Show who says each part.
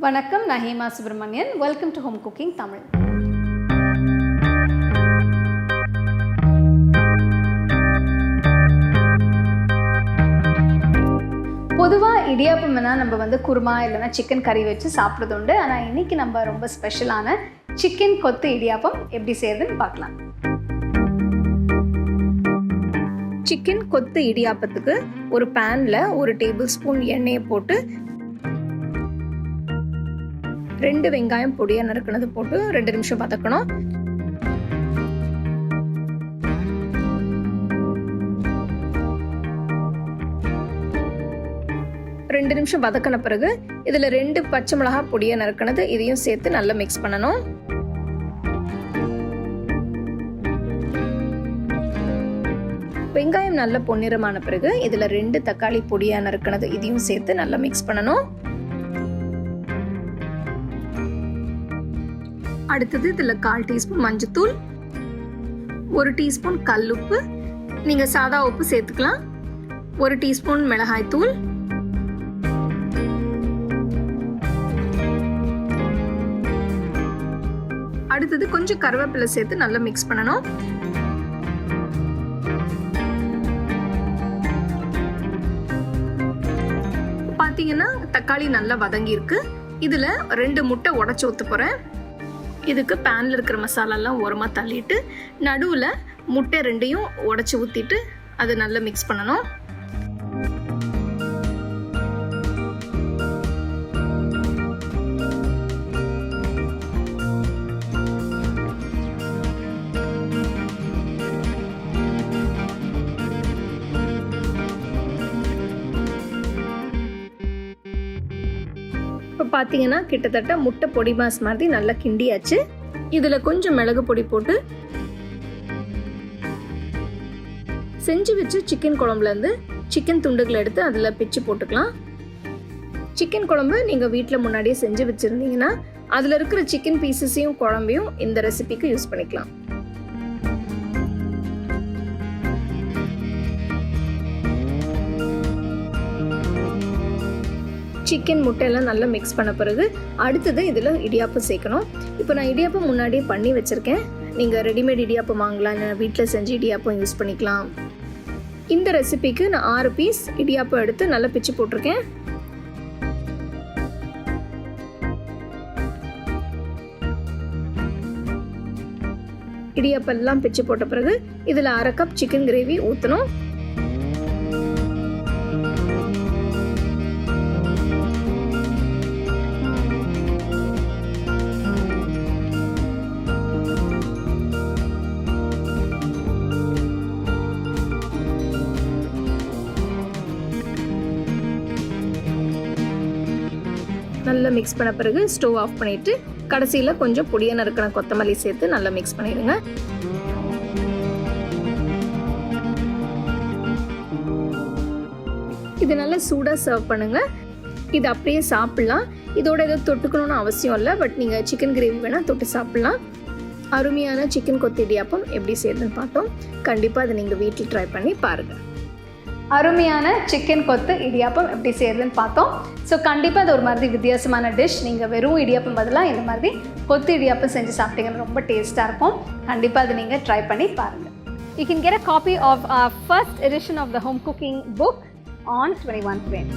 Speaker 1: வணக்கம், நான் Hema Subramanian. Welcome to home cooking Tamil. பொதுவாக இடியாப்பம்னா நம்ம குருமா இல்லைனா சிக்கன் கறி வச்சு சாப்பிட்றது உண்டு. ஆனால் இன்றைக்கி நம்ம ரொம்ப ஸ்பெஷலான சிக்கன் கொத்து இடியாப்பம் எப்படி செய்யறதுன்னு பார்க்கலாம். சிக்கன் கொத்து இடியாப்பத்துக்கு ஒரு பேனில் 1 டேபிள் ஸ்பூன் எண்ணெயை போட்டு 2 வெங்காயம் பொடியாக நறுக்கினது போட்டு 2 நிமிஷம் வதக்கணும். ரெண்டு நிமிஷம் வதக்கின பிறகு இதில் 2 பச்சை மிளகாய் பொடியாக நறுக்கினது இதையும் சேர்த்து நல்லா மிக்ஸ் பண்ணணும். வெங்காயம் நல்ல பொன்னிறமான பிறகு இதில் 2 தக்காளி பொடியாக நறுக்கினது இதையும் சேர்த்து நல்லா மிக்ஸ் பண்ணணும். அடுத்தது இதில் 1/4 டீஸ்பூன் மஞ்சத்தூள், 1 டீஸ்பூன் கல்லுப்பு, நீங்கள் சாதா உப்பு சேர்த்துக்கலாம், 1 டீஸ்பூன் மிளகாய் தூள், அடுத்தது கொஞ்சம் கருவேப்பிலை சேர்த்து நல்லா மிக்ஸ் பண்ணணும். பார்த்தீங்கன்னா தக்காளி நல்லா வதங்கி இருக்கு. இதில் 2 முட்டை உடைச்சு ஊற்ற போகிறேன். இதுக்கு பேனில் இருக்கிற மசாலாலாம் ஓரமாக தள்ளிட்டு நடுவில் முட்டை 2ஐயும் உடைச்சி ஊற்றிட்டு அதை நல்லா மிக்ஸ் பண்ணணும். இப்போ பார்த்தீங்கன்னா கிட்டத்தட்ட முட்டை பொடி மாஸ் மாதிரி நல்லா கிண்டியாச்சு. இதில் கொஞ்சம் மிளகு பொடி போட்டு செஞ்சு வச்சு சிக்கன் குழம்புலேருந்து சிக்கன் துண்டுகளை எடுத்து அதில் பிச்சு போட்டுக்கலாம். சிக்கன் குழம்பு நீங்கள் வீட்டில் முன்னாடியே செஞ்சு வச்சுருந்தீங்கன்னா அதில் இருக்கிற சிக்கன் பீசஸையும் குழம்பையும் இந்த ரெசிபிக்கு யூஸ் பண்ணிக்கலாம். சிக்கன் முட்டையெல்லாம் நல்லா மிக்ஸ் பண்ண பிறகு அடுத்தது இதில் இடியாப்பம் சேர்க்கணும். இப்போ நான் இடியாப்பம் முன்னாடியே பண்ணி வச்சுருக்கேன். நீங்கள் ரெடிமேட் இடியாப்பம் வாங்கலாம், இல்லை வீட்டில் செஞ்சு இடியாப்பம் யூஸ் பண்ணிக்கலாம். இந்த ரெசிபிக்கு நான் 6 பீஸ் இடியாப்பம் எடுத்து நல்லா பிச்சு போட்டிருக்கேன். இடியாப்பம் எல்லாம் பிச்சு போட்ட பிறகு இதில் 1/2 கப் சிக்கன் கிரேவி ஊற்றணும். நல்லா மிக்ஸ் பண்ண பிறகு ஸ்டவ் ஆஃப் பண்ணிவிட்டு கடைசியில் கொஞ்சம் பொடியாக நறுக்கின கொத்தமல்லி சேர்த்து நல்லா மிக்ஸ் பண்ணிடுங்க. இது நல்லா சூடாக சர்வ் பண்ணுங்கள். இது அப்படியே சாப்பிட்லாம். இதோட ஏதோ தொட்டுக்கணும்னு அவசியம் இல்லை, பட் நீங்கள் சிக்கன் கிரேவி வேணால் தொட்டு சாப்பிட்லாம். அருமையான சிக்கன் கொத்து இடியாப்பம் எப்படி செய்யுதுன்னு பார்த்தோம். கண்டிப்பாக அதை நீங்கள் வீட்டில் ட்ரை பண்ணி பாருங்கள். அருமையான சிக்கன் கொத்து இடியாப்பம் எப்படி செய்யறதுன்னு பார்த்தோம். ஸோ கண்டிப்பாக அது ஒரு மாதிரி வித்தியாசமான டிஷ். நீங்கள் வெறும் இடியாப்பம் பதிலாக இந்த மாதிரி கொத்து இடியாப்பம் செஞ்சு சாப்பிட்டீங்கன்னா ரொம்ப டேஸ்ட்டாக இருக்கும். கண்டிப்பாக அதை நீங்கள் ட்ரை பண்ணி பாருங்கள். You can get a copy of our first edition of the home cooking book on 21 Frame.